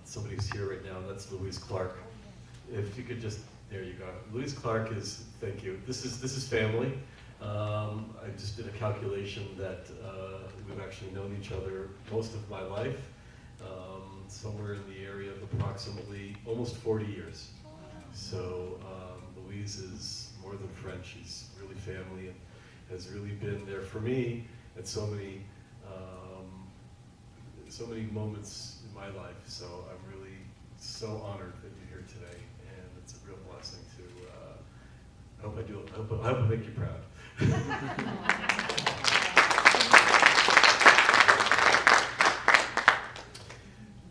Somebody's here right now, that's Louise Clark. If you could just, there you go. Louise Clark is, thank you. This is family. I just did a calculation that we've actually known each other most of my life, somewhere in the area of approximately almost 40 years. So Louise is more than friend, she's really family and has really been there for me at so many moments in my life. So I'm really so honored that you're here today, and it's a real blessing to, I hope I make you proud.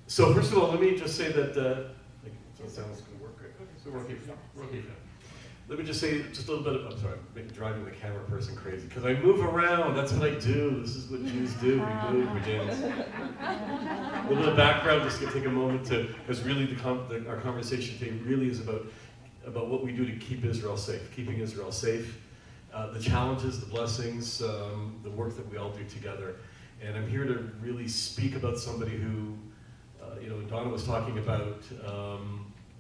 So first of all, let me just say that, so it sounds going to work great. Okay, so we're okay. Let me just say just a little bit of, I'm sorry, I'm driving the camera person crazy, because I move around, that's what I do. This is what Jews do, we move, we dance. A little bit of background, just to take a moment to, because really our conversation today really is about what we do to keep Israel safe, keeping Israel safe, the challenges, the blessings, the work that we all do together. And I'm here to really speak about somebody who, Donna was talking about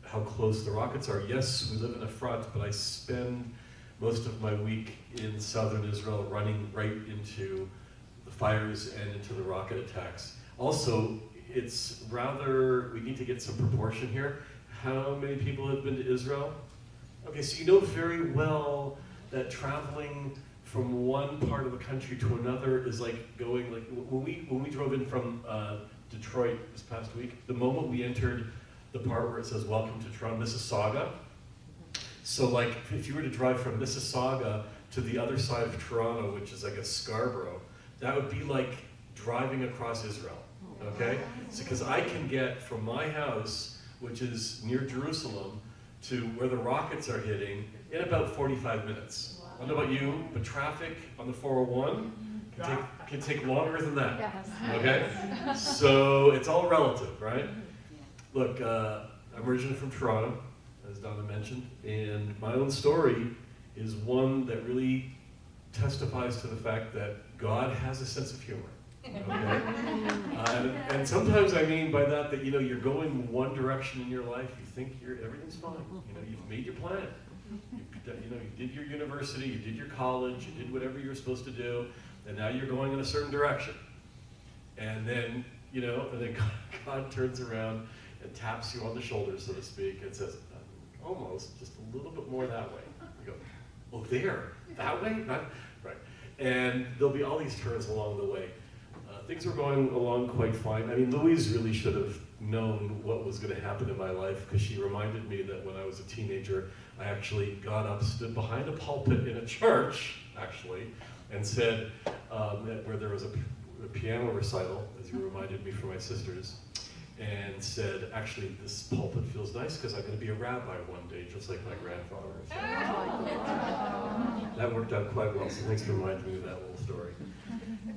how close the rockets are. Yes, we live in Efrat, but I spend most of my week in southern Israel running right into the fires and into the rocket attacks. Also, it's rather, we need to get some proportion here. How many people have been to Israel? Okay, so you know very well that traveling from one part of the country to another is like going, like when we drove in from Detroit this past week, the moment we entered the part where it says welcome to Toronto, Mississauga. So like if you were to drive from Mississauga to the other side of Toronto, which is I guess Scarborough, that would be like driving across Israel, okay? So because I can get from my house, which is near Jerusalem, to where the rockets are hitting in about 45 minutes. I don't know about you, but traffic on the 401 can take longer than that, yes. Okay? So it's all relative, right? Look, I'm originally from Toronto, as Donna mentioned, and my own story is one that really testifies to the fact that God has a sense of humor. Okay? And sometimes I mean by that you're going one direction in your life, you think everything's fine. You've made your plan. You did your university, you did your college, you did whatever you were supposed to do, and now you're going in a certain direction. And then, God turns around and taps you on the shoulder, so to speak, and says, almost, just a little bit more that way. You go, oh, there, that way? Right. And there'll be all these turns along the way. Things were going along quite fine. I mean, Louise really should have known what was going to happen in my life, because she reminded me that when I was a teenager, I actually got up, stood behind a pulpit in a church, actually, and said, where there was a piano recital, as you reminded me from my sisters, and said, actually, this pulpit feels nice because I'm going to be a rabbi one day, just like my grandfather. So that worked out quite well, so thanks for reminding me of that little story.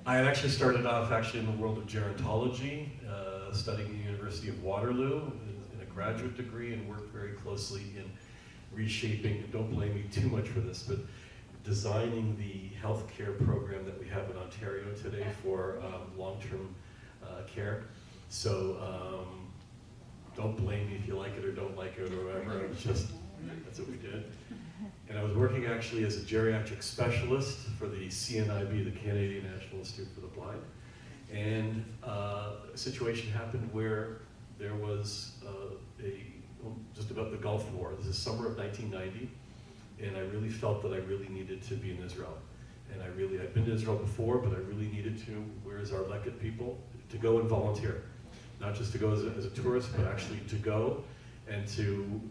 I had actually started off in the world of gerontology, studying at the University of Waterloo in a graduate degree, and worked very closely in reshaping, don't blame me too much for this, but designing the healthcare program that we have in Ontario today for long-term care. So don't blame me if you like it or don't like it or whatever. It's just, that's what we did. And I was working actually as a geriatric specialist for the CNIB, the Canadian National Institute for the Blind. And a situation happened where there was just about the Gulf War. This is summer of 1990. And I really felt that I really needed to be in Israel. And I'd been to Israel before, but I really needed to, whereas our elected people, to go and volunteer. Not just to go as a tourist, but actually to go and to,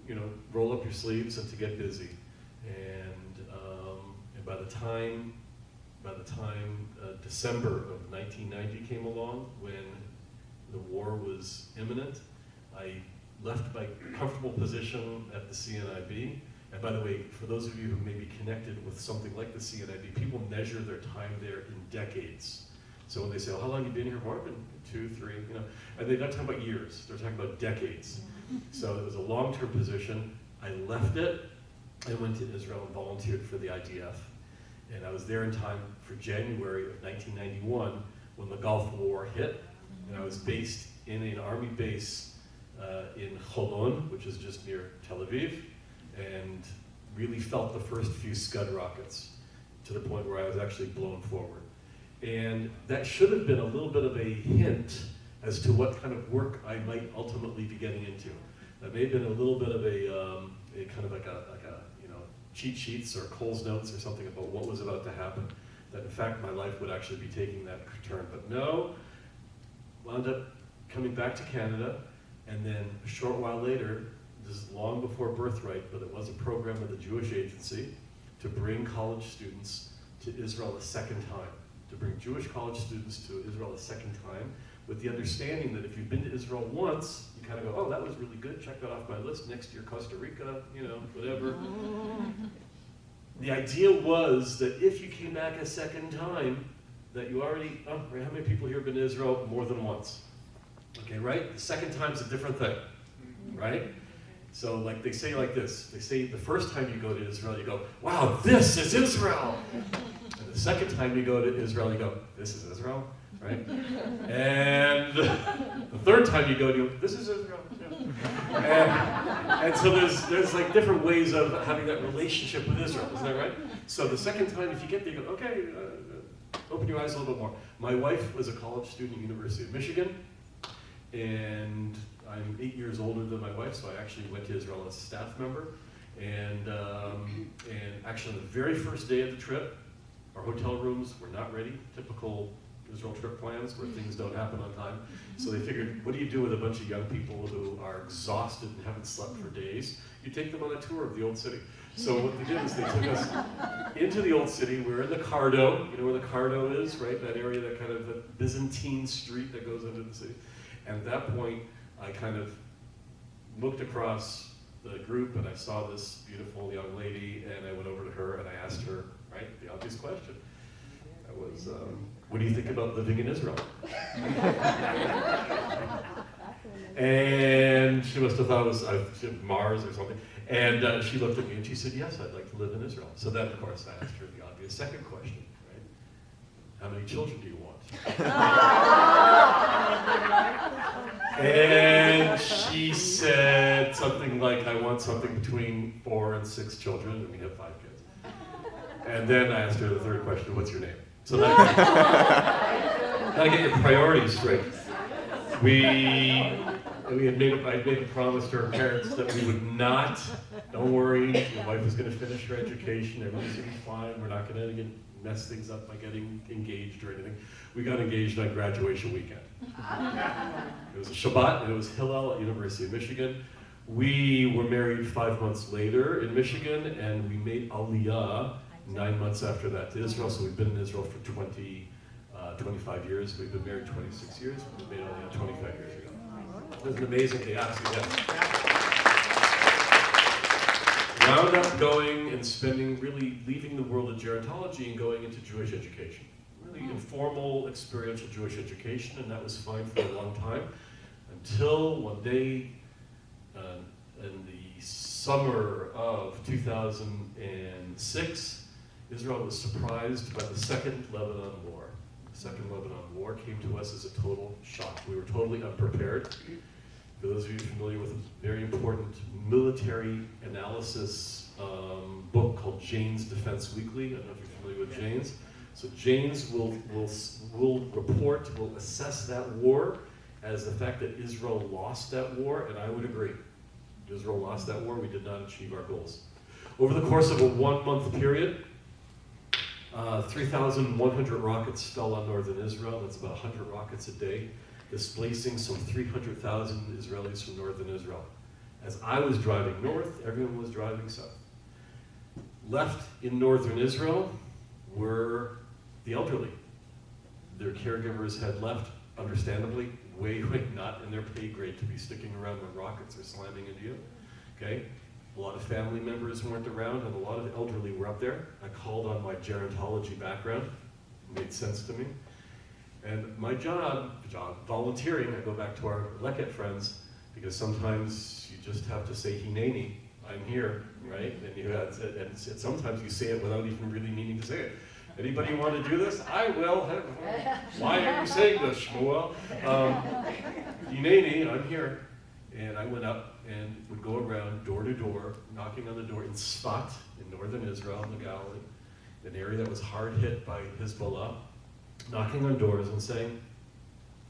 roll up your sleeves and to get busy. And by the time December of 1990 came along, when the war was imminent, I left my comfortable position at the CNIB. And by the way, for those of you who may be connected with something like the CNIB, people measure their time there in decades. So when they say, oh, how long have you been here for? I've been 2, 3, and they're not talking about years, they're talking about decades. So it was a long-term position. I left it and went to Israel and volunteered for the IDF. And I was there in time for January of 1991 when the Gulf War hit. And I was based in an army base in Holon, which is just near Tel Aviv, and really felt the first few Scud rockets to the point where I was actually blown forward. And that should have been a little bit of a hint as to what kind of work I might ultimately be getting into. That may have been a little bit of a kind of like a cheat sheets or Cole's notes or something about what was about to happen. That in fact my life would actually be taking that turn. But no, wound up coming back to Canada, and then a short while later, this is long before Birthright, but it was a program of the Jewish Agency to bring college students to Israel a second time. To bring Jewish college students to Israel a second time, with the understanding that if you've been to Israel once, you kind of go, oh, that was really good, check that off my list, next year Costa Rica, whatever. The idea was that if you came back a second time, that you already, how many people here have been to Israel more than once? Okay, right? The second time's a different thing, right? So like they say like this, they say the first time you go to Israel, you go, wow, this is Israel. And the second time you go to Israel, you go, this is Israel, right? And the third time you go, you go, this is Israel. Yeah. And so there's like different ways of having that relationship with Israel, isn't that right? So the second time, if you get there, you go, okay, open your eyes a little bit more. My wife was a college student at the University of Michigan, and I'm 8 years older than my wife, so I actually went to Israel as a staff member. And actually on the very first day of the trip, our hotel rooms were not ready, typical Israel trip plans where things don't happen on time. So they figured, what do you do with a bunch of young people who are exhausted and haven't slept for days? You take them on a tour of the old city. So what they did is they took us into the old city. We're in the Cardo, you know where the Cardo is, right? That area, that kind of the Byzantine street that goes into the city. And at that point, I kind of looked across the group and I saw this beautiful young lady, and I went over to her and I asked her, right, the obvious question. That was, what do you think about living in Israel? And she must have thought it was Mars or something. And she looked at me and she said, yes, I'd like to live in Israel. So then, of course, I asked her the obvious second question, right? How many children do you want? And she said something like, I want something between 4 and 6 children, and we have 5 kids. And then I asked her the third question, what's your name? So that gotta get your priorities straight. I made a promise to her parents that we would not, don't worry, your wife is gonna finish her education, everything's gonna be fine, we're not gonna mess things up by getting engaged or anything. We got engaged on graduation weekend. It was a Shabbat, and it was Hillel at University of Michigan. We were married 5 months later in Michigan, and we made Aliyah 9 months after that to Israel. So we've been in Israel for 25 years. We've been married 26 years. We made Aliyah 25 years ago. It was an amazing day, absolutely. Wound up going and spending, really leaving the world of gerontology and going into Jewish education. Really informal, experiential Jewish education, and that was fine for a long time. Until one day, in the summer of 2006, Israel was surprised by the Second Lebanon War. The Second Lebanon War came to us as a total shock. We were totally unprepared. For those of you familiar with a very important military analysis book called Jane's Defense Weekly, I don't know if you're familiar with Jane's. So Jane's will report, will assess that war as the fact that Israel lost that war, and I would agree. Israel lost that war, we did not achieve our goals. Over the course of a 1-month period, 3,100 rockets fell on northern Israel. That's about 100 rockets a day, displacing some 300,000 Israelis from northern Israel. As I was driving north, everyone was driving south. Left in northern Israel were the elderly. Their caregivers had left, understandably, way not in their pay grade to be sticking around when rockets are slamming into you, okay? A lot of family members weren't around, and a lot of elderly were up there. I called on my gerontology background. It made sense to me. And my job, volunteering, I go back to our Leket friends, because sometimes you just have to say Hineni, I'm here, right? And sometimes you say it without even really meaning to say it. Anybody want to do this? I will. Why are you saying this, Shmuel? Yineni, I'm here. And I went up and would go around door to door, knocking on the door in Sfat, in northern Israel, in the Galilee, an area that was hard hit by Hezbollah, knocking on doors and saying,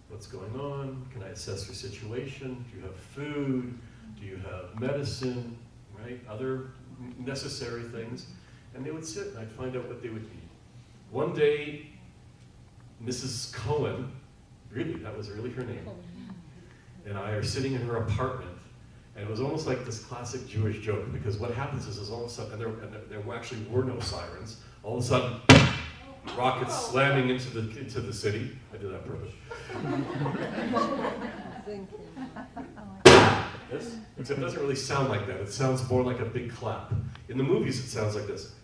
what's going on? Can I assess your situation? Do you have food? Do you have medicine? Right? Other necessary things. And they would sit and I'd find out what they would need. One day, Mrs. Cohen, really, that was really her name, and I are sitting in her apartment, and it was almost like this classic Jewish joke, because what happens is all of a sudden, and there actually were no sirens, all of a sudden, rockets slamming into the city. I did that on purpose. This, except it doesn't really sound like that. It sounds more like a big clap. In the movies, it sounds like this.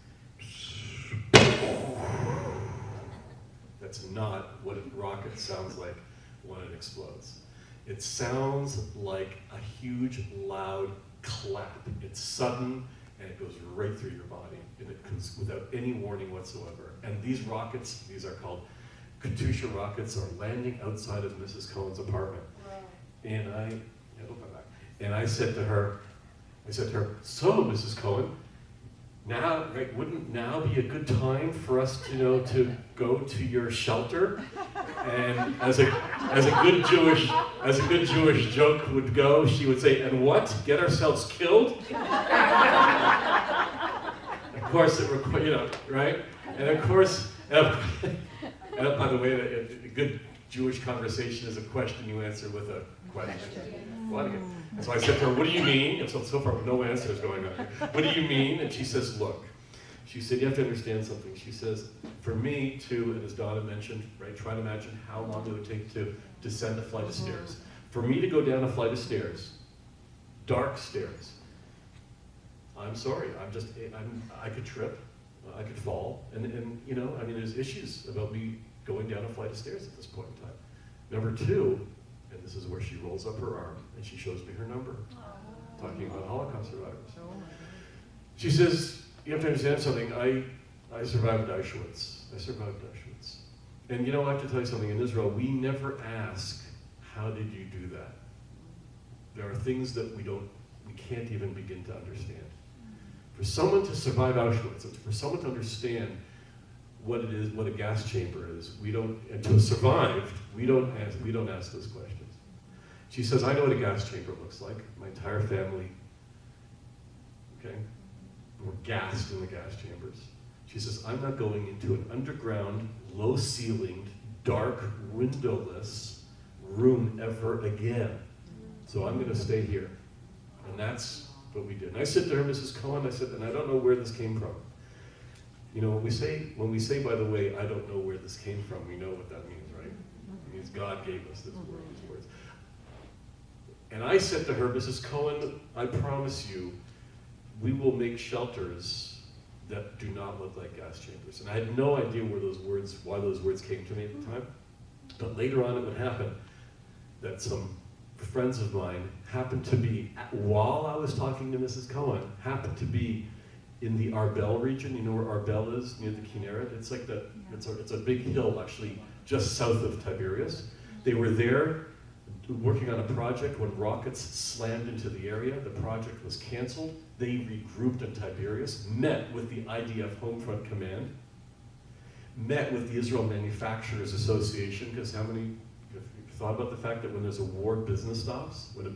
That's not what a rocket sounds like when it explodes. It sounds like a huge, loud clap. It's sudden, and it goes right through your body, and it comes without any warning whatsoever. And these rockets, these are called Katyusha rockets, are landing outside of Mrs. Cohen's apartment. Wow. And I said to her, so Mrs. Cohen, now, right, wouldn't now be a good time for us to, to go to your shelter? And as a good Jewish joke would go, she would say, and what? Get ourselves killed? Of course, it required, right? And of course, and by the way, a good Jewish conversation is a question you answer with a question. And so I said to her, what do you mean? And so far, no answers going on. What do you mean? And she says, look. She said, you have to understand something. She says, for me, too, and as Donna mentioned, right, try to imagine how long it would take to descend a flight of stairs. For me to go down a flight of stairs, dark stairs, I'm sorry, I could trip, I could fall, and there's issues about me going down a flight of stairs at this point in time. Number two, and this is where she rolls up her arm and she shows me her number, talking about Holocaust survivors. She says, you have to understand something, I survived Auschwitz. And I have to tell you something, in Israel, we never ask, how did you do that? There are things that we can't even begin to understand. For someone to survive Auschwitz, for someone to understand what it is, what a gas chamber is, and to have survived, we don't ask those questions. She says, I know what a gas chamber looks like. My entire family, were gassed in the gas chambers. She says, I'm not going into an underground, low-ceilinged, dark, windowless room ever again. So I'm going to stay here. And that's what we did. And I said to her, Mrs. Cohen, I said, and I don't know where this came from. When we say, by the way, I don't know where this came from, we know what that means, right? It means God gave us these words. And I said to her, Mrs. Cohen, I promise you, we will make shelters that do not look like gas chambers. And I had no idea why those words came to me at the time. But later on it would happen that some friends of mine happened to be, while I was talking to Mrs. Cohen, happened to be in the Arbel region. You know where Arbel is, near the Kinneret? It's like that. It's a big hill, actually, just south of Tiberias. They were there working on a project when rockets slammed into the area. The project was canceled. They regrouped in Tiberias, met with the IDF Homefront Command, met with the Israel Manufacturers Association, because how many have thought about the fact that when there's a war, business stops? When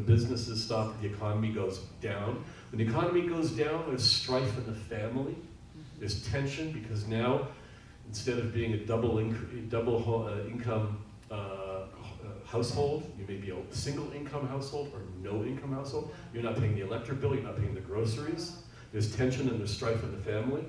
businesses stop, the economy goes down. When the economy goes down, there's strife in the family. There's tension, because now, instead of being a double income household, you may be a single income household or no income household. You're not paying the electric bill, you're not paying the groceries. There's tension and there's strife in the family.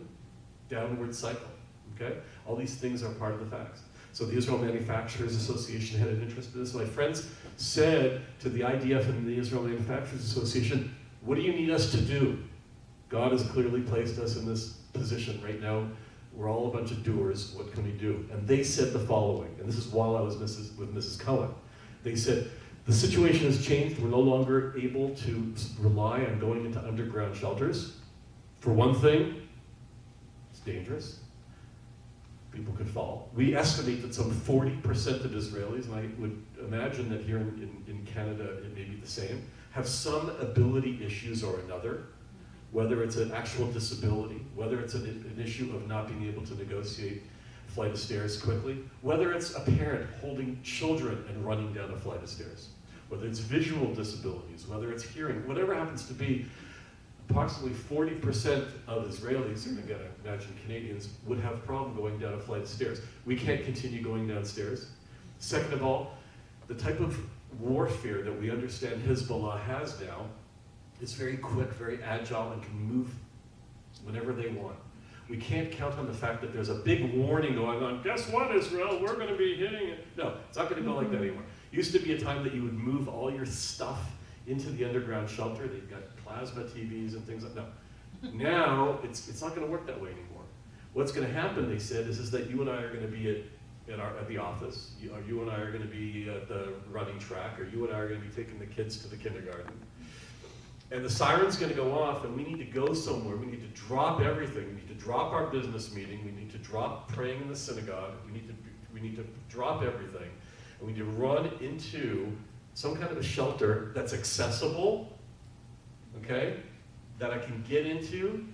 Downward cycle, okay? All these things are part of the facts. So the Israel Manufacturers Association had an interest in this. My friends said to the IDF and the Israel Manufacturers Association, what do you need us to do? God has clearly placed us in this position right now. We're all a bunch of doers, what can we do? And they said the following, and this is while I was with Mrs. Cohen. They said, the situation has changed. We're no longer able to rely on going into underground shelters. For one thing, it's dangerous. people could fall. We estimate that some 40% of Israelis, and I would imagine that here in Canada it may be the same, have some ability issues or another, whether it's an actual disability, whether it's an issue of not being able to negotiate a flight of stairs quickly, whether it's a parent holding children and running down a flight of stairs, whether it's visual disabilities, whether it's hearing, whatever happens to be. Approximately 40% of Israelis, and again, I imagine Canadians, would have a problem going down a flight of stairs. We can't continue going downstairs. Second of all, the type of warfare that we understand Hezbollah has now is very quick, very agile, and can move whenever they want. We can't count on the fact that there's a big warning going on. Guess what, Israel? We're going to be hitting it. No, it's not going to go like that anymore. Used to be a time that you would move all your stuff into the underground shelter. They've got plasma TVs and things like that. No. Now, it's not going to work that way anymore. What's going to happen, they said, is that you and I are going to be at the office. You and I are going to be at the running track, or you and I are going to be taking the kids to the kindergarten. And the siren's going to go off, and we need to go somewhere. We need to drop everything. We need to drop our business meeting. We need to drop praying in the synagogue. We need to drop everything. And we need to run into some kind of a shelter that's accessible, okay, that I can get into,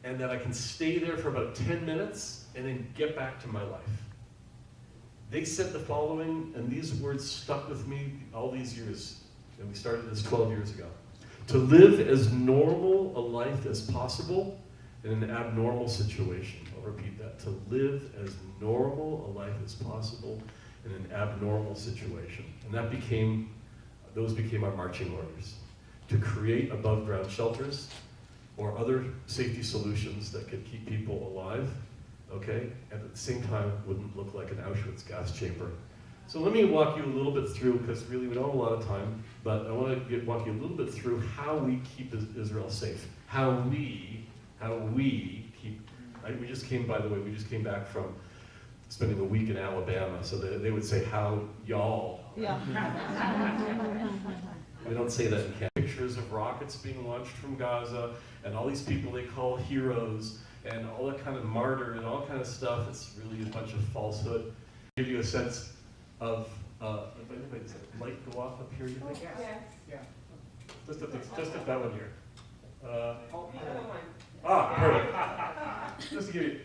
and that I can stay there for about 10 minutes and then get back to my life. They said the following, and these words stuck with me all these years, and we started this 12 years ago. To live as normal a life as possible in an abnormal situation. I'll repeat that. To live as normal a life as possible in an abnormal situation. And those became our marching orders. To create above ground shelters or other safety solutions that could keep people alive, okay, and at the same time wouldn't look like an Auschwitz gas chamber. So let me walk you a little bit through, because really we don't have a lot of time, but I want to walk you a little bit through how we keep Israel safe. How we keep, we just came back from spending a week in Alabama, so they would say, how y'all. Yeah. We don't say that in Canada. Pictures of rockets being launched from Gaza, and all these people they call heroes, and all that kind of martyr and all kind of stuff. It's really a bunch of falsehood. Give you a sense of, if anybody does that light go off up here, you think? Yes. Yeah. Just if that one here. The other one. Perfect. Just to give you.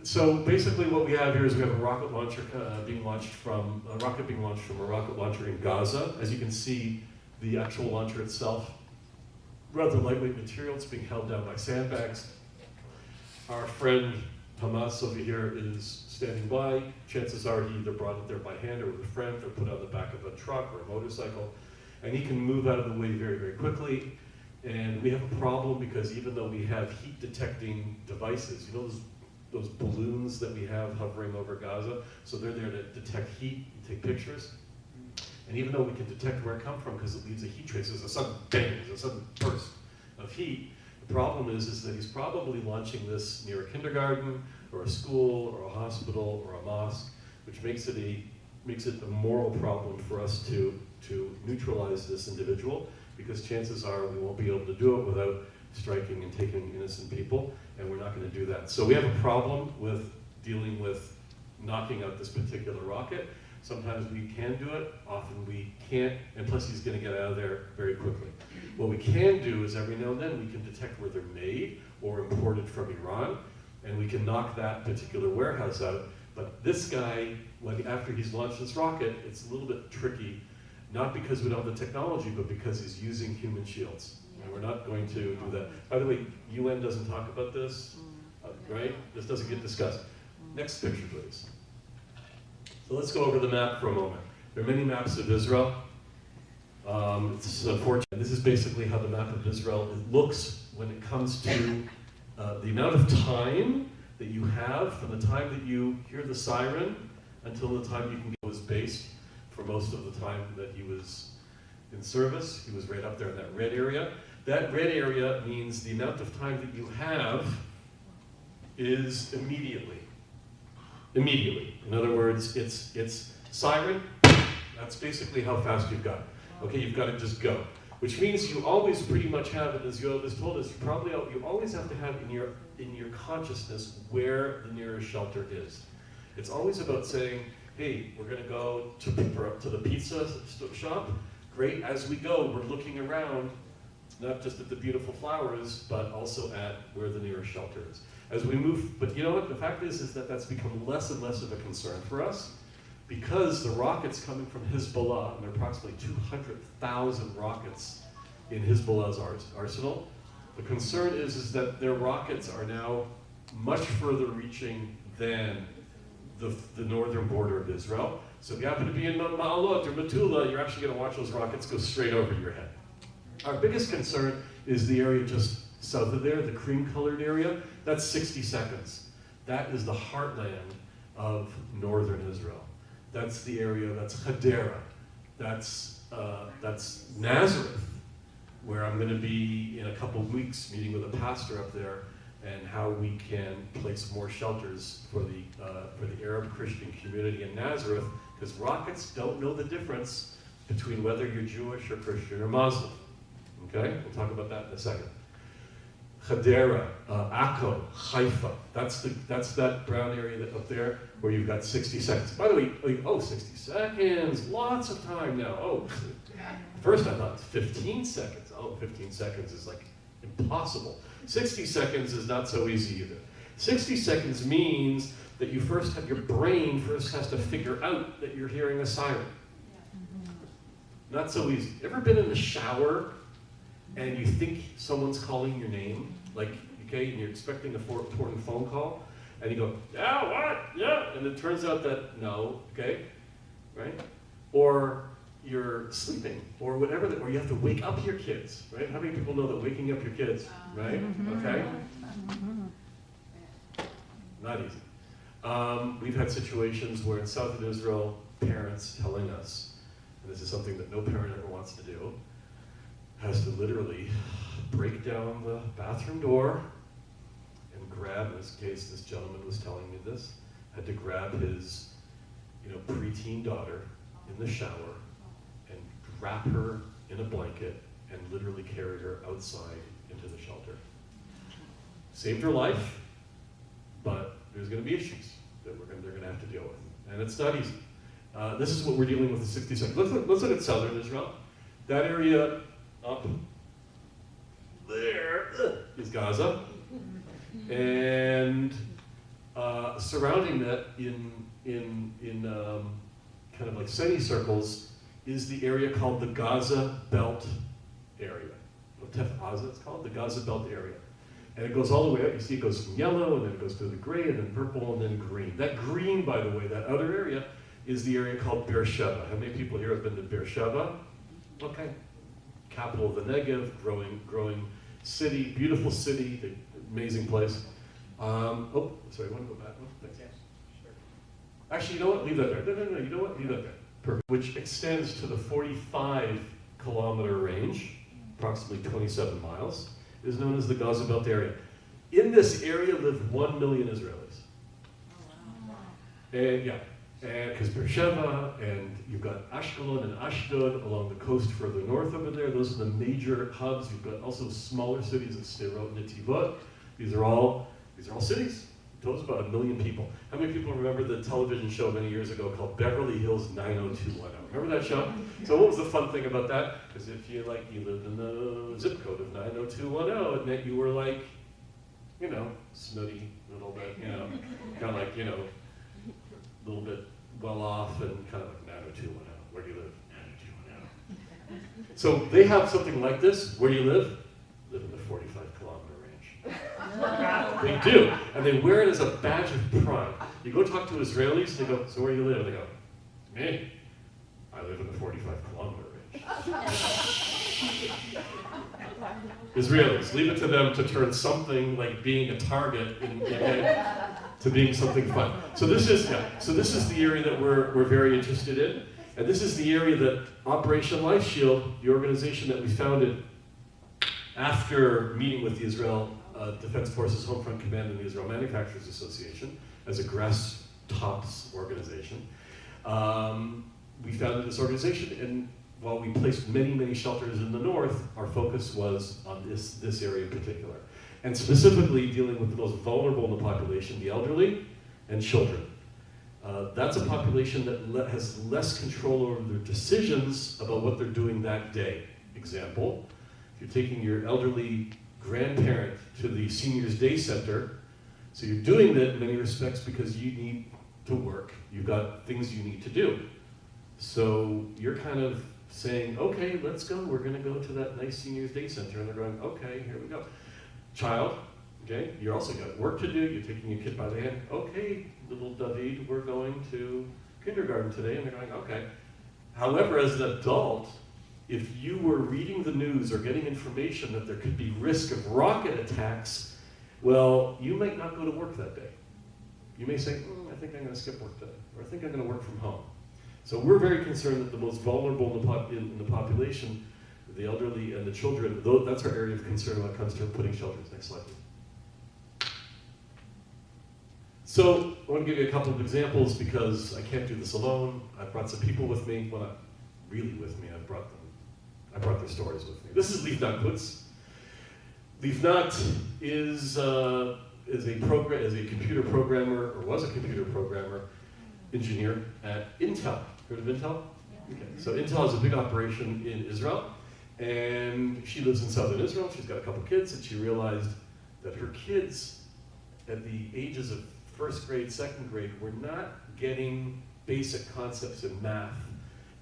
So basically what we have here is we have a rocket launcher being launched from a rocket launcher in Gaza. As you can see, the actual launcher itself, rather lightweight material, it's being held down by sandbags. Our friend Hamas over here is standing by. Chances are he either brought it there by hand or with a friend, or put it on the back of a truck or a motorcycle. And he can move out of the way very, very quickly. And we have a problem because even though we have heat detecting devices, you know those balloons that we have hovering over Gaza, so they're there to detect heat and take pictures. And even though we can detect where it comes from because it leaves a heat trace, there's a sudden bang, there's a sudden burst of heat. The problem is that he's probably launching this near a kindergarten or a school or a hospital or a mosque, which makes it a moral problem for us to neutralize this individual, because chances are we won't be able to do it without striking and taking innocent people, and we're not going to do that. So we have a problem with dealing with knocking out this particular rocket. Sometimes we can do it, often we can't, and plus he's going to get out of there very quickly. What we can do is every now and then we can detect where they're made or imported from Iran, and we can knock that particular warehouse out. But this guy, after he's launched this rocket, it's a little bit tricky, not because we don't have the technology, but because he's using human shields. And we're not going to do that. By the way, UN doesn't talk about this, right? This doesn't get discussed. Next picture, please. So let's go over the map for a moment. There are many maps of Israel. It's unfortunate. This is basically how the map of Israel looks when it comes to the amount of time that you have from the time that you hear the siren until the time you can go his base. For most of the time that he was in service, he was right up there in that red area. That red area means the amount of time that you have is immediately. Immediately. In other words, it's siren, that's basically how fast you've got. Okay, you've got to just go. which means you always pretty much have it, as Yoav has told us, you always have to have in your consciousness where the nearest shelter is. It's always about saying, hey, we're going to go to the pizza shop. Great, as we go, we're looking around, not just at the beautiful flowers, but also at where the nearest shelter is. As we move, but you know what, the fact is that that's become less and less of a concern for us, because the rockets coming from Hezbollah, and there are approximately 200,000 rockets in Hezbollah's arsenal, the concern is that their rockets are now much further reaching than the northern border of Israel. So if you happen to be in Ma'alot or Metula, you're actually going to watch those rockets go straight over your head. Our biggest concern is the area just south of there, the cream-colored area. That's 60 seconds. That is the heartland of northern Israel. That's the area, that's Hadera. That's Nazareth, where I'm going to be in a couple of weeks meeting with a pastor up there, and how we can place more shelters for the Arab Christian community in Nazareth, because rockets don't know the difference between whether you're Jewish or Christian or Muslim. Okay, we'll talk about that in a second. Hadera, Akko, Haifa, that's that brown area up there where you've got 60 seconds. By the way, 60 seconds, lots of time now. Oh, first I thought 15 seconds. Oh, 15 seconds is like impossible. 60 seconds is not so easy either. 60 seconds means that your brain first has to figure out that you're hearing a siren. Not so easy. Ever been in the shower and you think someone's calling your name, like, okay, and you're expecting a important phone call, and you go, yeah, what, yeah, and it turns out that no, okay, right? Or you're sleeping, or whatever, or you have to wake up your kids, right? How many people know that waking up your kids, right? Okay? Not easy. We've had situations where in southern Israel, parents telling us, and this is something that no parent ever wants to do, has to literally break down the bathroom door and grab, in this case, this gentleman was telling me this, had to grab his, preteen daughter in the shower and wrap her in a blanket and literally carry her outside into the shelter. Saved her life, but there's going to be issues that they're going to have to deal with, and it's not easy. This is what we're dealing with in 60 seconds. Let's look at southern Israel. That area up there is Gaza, and surrounding that in kind of like semicircles is the area called the Gaza Belt area. Tef Aza, it's called the Gaza Belt area, and it goes all the way up. You see, it goes from yellow, and then it goes to the gray, and then purple, and then green. That green, by the way, that outer area is the area called Beersheba. How many people here have been to Beersheba? Okay. Capital of the Negev, growing city, beautiful city, amazing place. Sorry, I want to go back. Oh, thanks. Yes, sure. Actually, you know what? Leave that there. No, you know what? Leave that there. Perfect. Which extends to the 45-kilometer range, approximately 27 miles, is known as the Gaza Belt area. In this area live 1 million Israelis. Oh, wow. And yeah. And because Beersheba, and you've got Ashkelon and Ashdod along the coast further north over there. Those are the major hubs. You've got also smaller cities of Sderot and Netivot. These are all cities. Those about 1 million people. How many people remember the television show many years ago called Beverly Hills 90210? Remember that show? So what was the fun thing about that? Because if you lived in the zip code of 90210, it meant you were like, snooty, little bit, kind of like, a little bit well off and kind of like 90210. Where do you live? 90210. So they have something like this. Where do you live? Live in the 45-kilometer range. They do. And they wear it as a badge of pride. You go talk to Israelis, they go, so where do you live? And they go, me? I live in the 45-kilometer range. Israelis, leave it to them to turn something like being a target to being something fun. So this is the area that we're very interested in, and this is the area that Operation LifeShield, the organization that we founded after meeting with the Israel Defense Forces Home Front Command and the Israel Manufacturers Association as a grass tops organization. We founded this organization, and while we placed many, many shelters in the north, our focus was on this area in particular. And specifically dealing with the most vulnerable in the population, the elderly and children. That's a population that has less control over their decisions about what they're doing that day. Example, if you're taking your elderly grandparent to the Seniors Day Center, so you're doing that in many respects because you need to work. You've got things you need to do. So you're kind of saying, okay, let's go. We're going to go to that nice Seniors Day Center. And they're going, okay, here we go. Child, okay, you're also got work to do. You're taking your kid by the hand. Okay, little David, we're going to kindergarten today. And they're going, okay. However, as an adult, if you were reading the news or getting information that there could be risk of rocket attacks, well, you might not go to work that day. You may say, I think I'm going to skip work today, or I think I'm going to work from home. So we're very concerned that the most vulnerable in the population, the elderly and the children, that's our area of concern when it comes to putting shelters. Next slide, please. So I want to give you a couple of examples because I can't do this alone. I've brought some people with me. Well, not really with me. I brought their stories with me. This is Livnat Kutz. Livnat is a computer programmer, or was a computer programmer, engineer at Intel. Heard of Intel? Yeah. Okay. So Intel is a big operation in Israel, and she lives in southern Israel. She's got a couple kids, and she realized that her kids, at the ages of first grade, second grade, were not getting basic concepts in math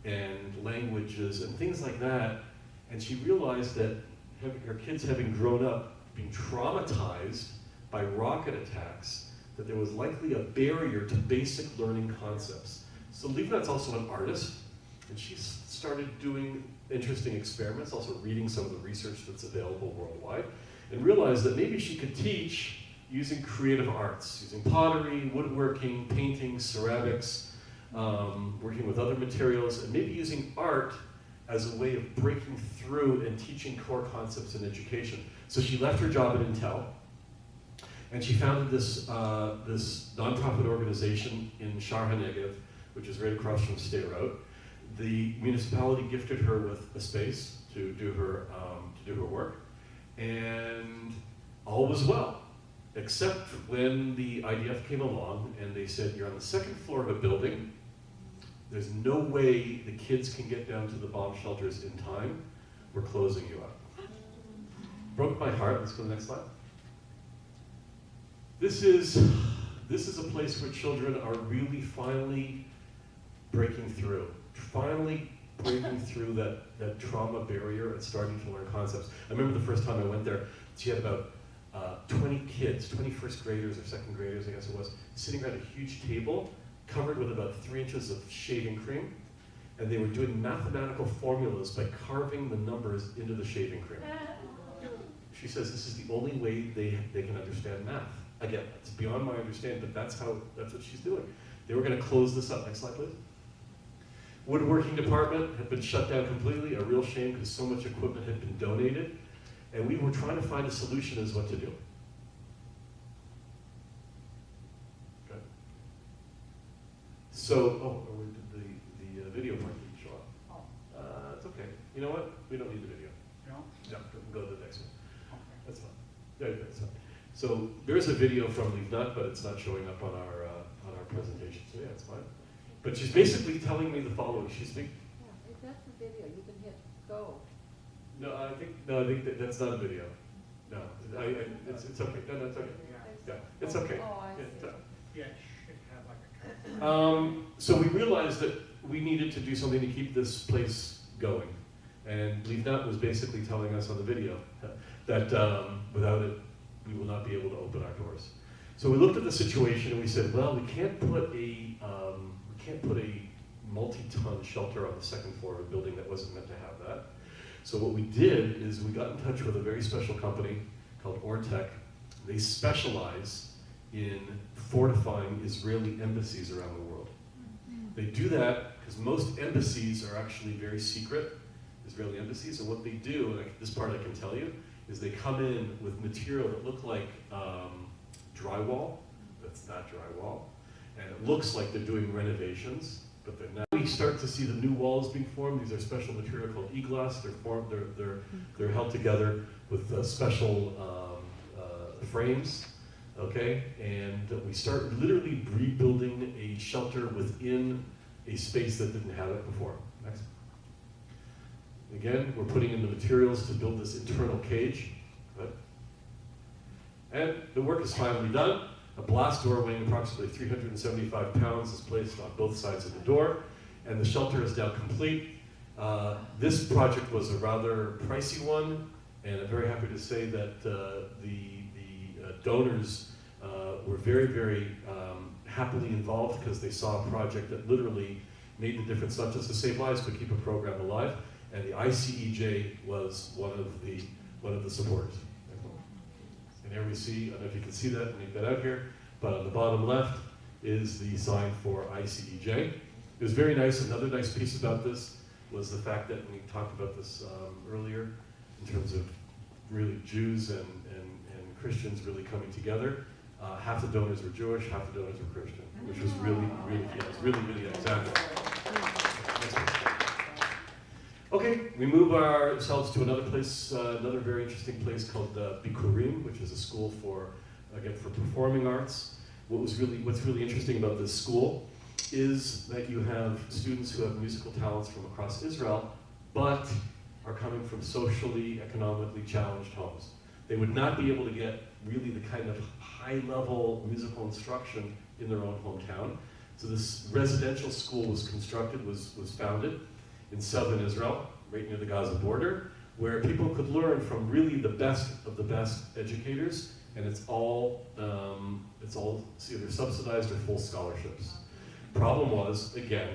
and languages and things like that. And she realized that her kids, having grown up being traumatized by rocket attacks, that there was likely a barrier to basic learning concepts. So Livnat's also an artist, and she's started doing interesting experiments, also reading some of the research that's available worldwide, and realized that maybe she could teach using creative arts, using pottery, woodworking, painting, ceramics, working with other materials, and maybe using art as a way of breaking through and teaching core concepts in education. So she left her job at Intel, and she founded this nonprofit organization in Shar HaNegev, which is right across from Sderot. The municipality gifted her with a space to do her work, and all was well, except when the IDF came along and they said, you're on the second floor of a building, there's no way the kids can get down to the bomb shelters in time, we're closing you up. Broke my heart. Let's go to the next slide. This is a place where children are really finally breaking through that trauma barrier and starting to learn concepts. I remember the first time I went there, she had about 20 kids, 20 first graders or second graders, I guess it was, sitting around a huge table covered with about 3 inches of shaving cream, and they were doing mathematical formulas by carving the numbers into the shaving cream. She says this is the only way they can understand math. Again, it's beyond my understanding, but that's what she's doing. They were going to close this up. Next slide, please. Woodworking department had been shut down completely, a real shame because so much equipment had been donated, and we were trying to find a solution as what to do. Okay. So, did the video part didn't show up. It's okay. You know what? We don't need the video. No? No, go to the next one. Okay. That's fine. Yeah, that's fine. So there's a video from Livnat, but it's not showing up on our presentation. So yeah, it's fine. But she's basically telling me the following. She's Yeah, if that's the video, you can hit go. No, I think that's not a video. No, it's okay. No, it's okay. Yeah, it's okay. Oh, I Yeah, see. Yeah, it should have like a So we realized that we needed to do something to keep this place going. And Livnat was basically telling us on the video that without it, we will not be able to open our doors. So we looked at the situation and we said, well, we can't put a multi-ton shelter on the second floor of a building that wasn't meant to have that. So what we did is we got in touch with a very special company called Ortec. They specialize in fortifying Israeli embassies around the world. They do that because most embassies are actually very secret, Israeli embassies, and what they do, and this part I can tell you, is they come in with material that look like drywall, that's not drywall, and it looks like they're doing renovations, but then now we start to see the new walls being formed. These are special material called e-glass. They're held together with special frames, okay? And we start literally rebuilding a shelter within a space that didn't have it before. Next. Again, we're putting in the materials to build this internal cage. Good. And the work is finally done. A blast door weighing approximately 375 pounds is placed on both sides of the door, and the shelter is now complete. This project was a rather pricey one, and I'm very happy to say that the donors were very, very happily involved because they saw a project that literally made the difference, not just to save lives, but keep a program alive. And the ICEJ was one of the supporters. And here we see, I don't know if you can see that, make that out here, but on the bottom left is the sign for ICEJ. It was very nice. Another nice piece about this was the fact that we talked about this earlier in terms of really Jews and Christians really coming together. Half the donors were Jewish, half the donors were Christian, which was really, really example. Okay, we move ourselves to another place, another very interesting place called Bikurim, which is a school for performing arts. What's really interesting about this school is that you have students who have musical talents from across Israel, but are coming from socially, economically challenged homes. They would not be able to get really the kind of high-level musical instruction in their own hometown. So this residential school was constructed, was founded in southern Israel, right near the Gaza border, where people could learn from really the best of the best educators, and it's all either subsidized or full scholarships. Problem was, again,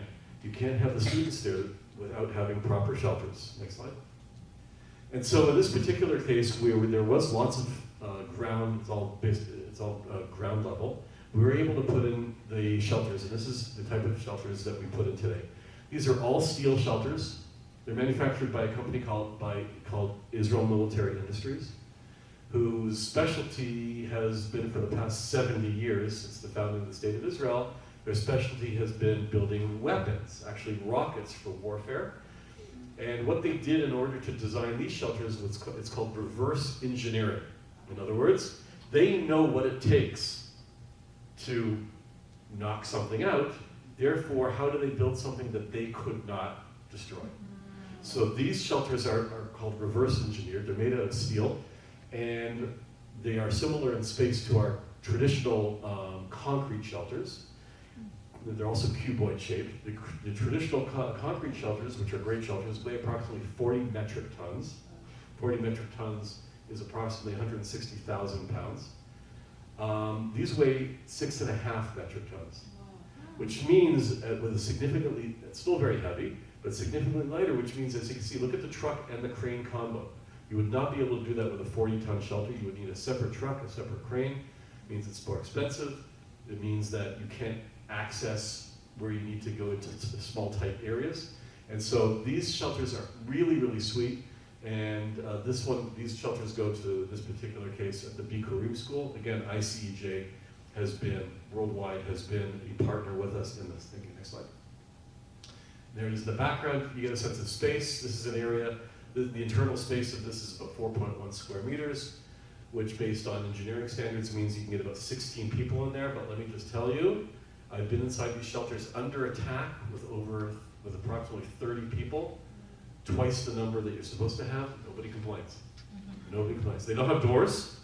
you can't have the students there without having proper shelters. Next slide. And so in this particular case, where there was lots of ground, it's all ground level, we were able to put in the shelters, and this is the type of shelters that we put in today. These are all steel shelters. They're manufactured by a company called Israel Military Industries, whose specialty has been for the past 70 years, since the founding of the State of Israel, their specialty has been building weapons, actually rockets for warfare. And what they did in order to design these shelters, it's called reverse engineering. In other words, they know what it takes to knock something out. Therefore, how do they build something that they could not destroy? So these shelters are called reverse engineered. They're made out of steel, and they are similar in space to our traditional concrete shelters. They're also cuboid shaped. The traditional concrete shelters, which are great shelters, weigh approximately 40 metric tons. 40 metric tons is approximately 160,000 pounds. These weigh 6.5 metric tons, which means with a significantly, it's still very heavy, but significantly lighter, which means, as you can see, look at the truck and the crane combo. You would not be able to do that with a 40-ton shelter. You would need a separate truck, a separate crane. It means it's more expensive. It means that you can't access where you need to go into small, tight areas. And so these shelters are really, really sweet. And these shelters go to this particular case at the Bikurim School. Again, ICEJ has been, worldwide, has been a partner with us in this. Thank you, next slide. There it is in the background. You get a sense of space. This is an area, the internal space of this is about 4.1 square meters, which based on engineering standards means you can get about 16 people in there. But let me just tell you, I've been inside these shelters under attack with approximately 30 people, twice the number that you're supposed to have. Nobody complains. Nobody complains. They don't have doors.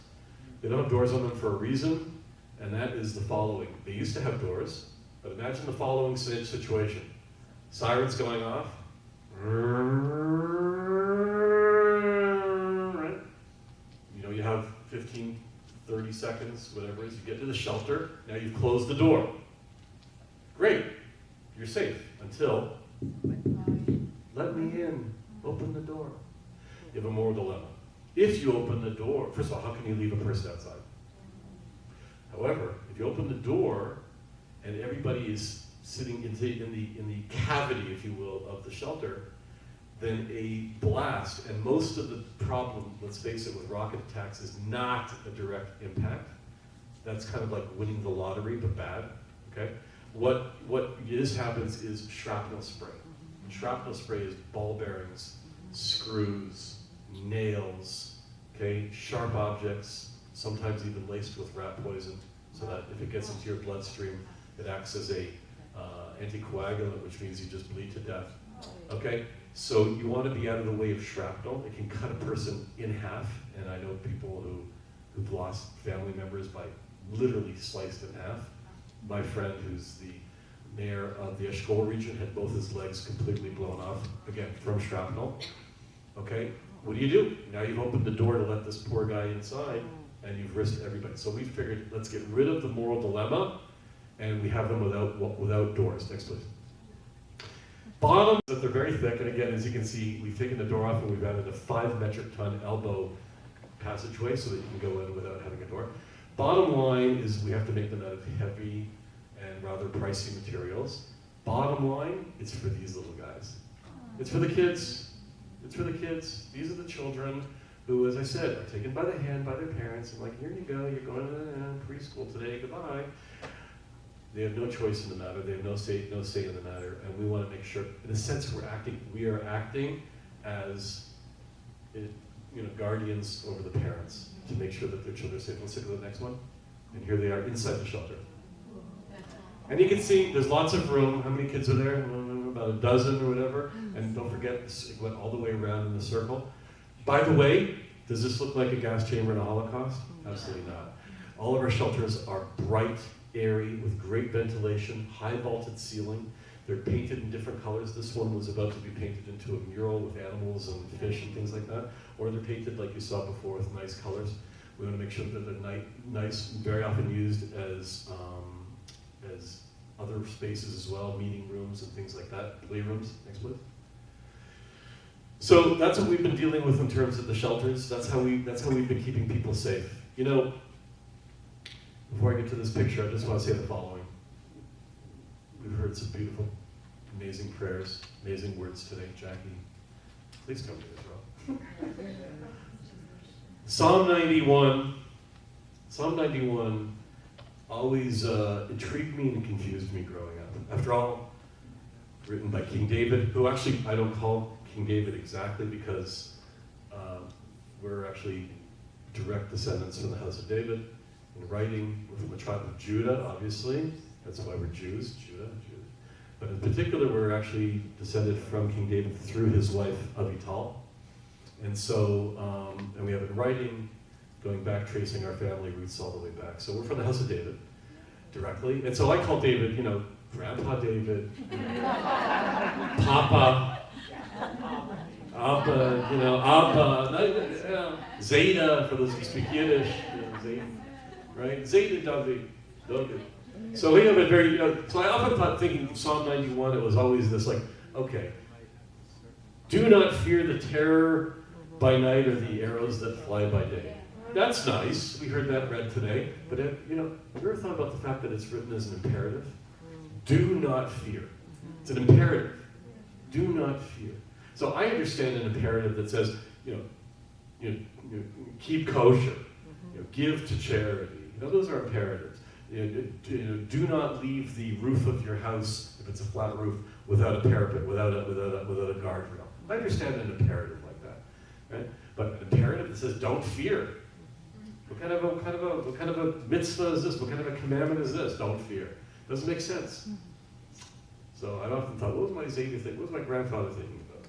They don't have doors on them for a reason, and that is the following. They used to have doors, but imagine the following situation. Sirens going off. You know, you have 15, 30 seconds, whatever it is. You get to the shelter. Now you've closed the door. Great. You're safe until, let me in. Open the door. You have a moral dilemma. If you open the door, first of all, how can you leave a person outside? However, if you open the door and everybody is sitting in the cavity, if you will, of the shelter, then a blast, and most of the problem, let's face it, with rocket attacks is not a direct impact. That's kind of like winning the lottery, but bad, okay? what happens is shrapnel spray. And shrapnel spray is ball bearings, screws, nails, okay, sharp objects, sometimes even laced with rat poison, so that if it gets into your bloodstream, it acts as a anticoagulant, which means you just bleed to death. Okay, so you want to be out of the way of shrapnel. It can cut a person in half, and I know people who've lost family members by literally sliced in half. My friend, who's the mayor of the Eshkol region, had both his legs completely blown off, again, from shrapnel. Okay, what do? Now you've opened the door to let this poor guy inside, and you've risked everybody. So we figured, let's get rid of the moral dilemma, and we have them without doors. Next, please. Bottom, that they're very thick, and again, as you can see, we've taken the door off and we've added a 5 metric ton elbow passageway so that you can go in without having a door. Bottom line is we have to make them out of heavy and rather pricey materials. Bottom line, it's for these little guys. It's for the kids. It's for the kids. These are the children who, as I said, are taken by the hand by their parents and like, here you go, you're going to preschool today, goodbye. They have no choice in the matter. They have no say in the matter, and we want to make sure, in a sense, we are acting as, guardians over the parents to make sure that their children are safe. Let's look at the next one. And here they are inside the shelter. And you can see there's lots of room. How many kids are there? About a dozen or whatever. And don't forget, it went all the way around in the circle. By the way, does this look like a gas chamber in a Holocaust? Absolutely not. All of our shelters are bright, airy, with great ventilation, high vaulted ceiling. They're painted in different colors. This one was about to be painted into a mural with animals and fish and things like that. Or they're painted like you saw before with nice colors. We want to make sure that they're nice, very often used as other spaces as well, meeting rooms and things like that, playrooms. Next, please. So that's what we've been dealing with in terms of the shelters. That's how we've been keeping people safe. Before I get to this picture, I just want to say the following. We've heard some beautiful, amazing prayers, amazing words today. Jackie, please come to this row. Psalm 91 always intrigued me and confused me growing up. After all, written by King David, who actually I don't call King David exactly because we're actually direct descendants from the house of David. In writing, we're from the tribe of Judah, obviously. That's why we're Jews, Judah. But in particular, we're actually descended from King David through his wife, Avital. And so, and we have in writing, going back, tracing our family roots all the way back. So we're from the house of David, directly. And so I call David, Grandpa David, Papa, Abba, Abba, Zeta, for those who speak Yiddish, Zeta. Right? Zeta David. So we have a very, so I often thought, thinking Psalm 91, it was always this okay, do not fear the terror by night or the arrows that fly by day. That's nice. We heard that read today. But, have you ever thought about the fact that it's written as an imperative? Do not fear. It's an imperative. Do not fear. So I understand an imperative that says, keep kosher, give to charity. Those are imperatives. Do not leave the roof of your house, if it's a flat roof, without a parapet, without a guardrail. I understand an imperative like that, right? But an imperative that says don't fear. What kind of a mitzvah is this? What kind of a commandment is this? Don't fear. Doesn't make sense. So I often thought, what was my Zeta thinking? What was my grandfather thinking about?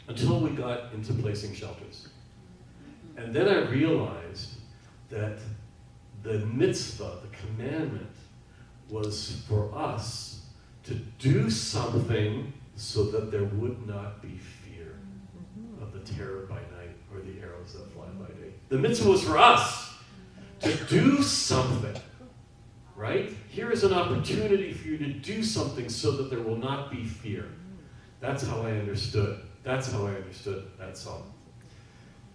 Until we got into placing shelters. And then I realized that the mitzvah, the commandment, was for us to do something so that there would not be fear of the terror by night or the arrows that fly by day. The mitzvah was for us to do something, right? Here is an opportunity for you to do something so that there will not be fear. That's how I understood. That's how I understood that song.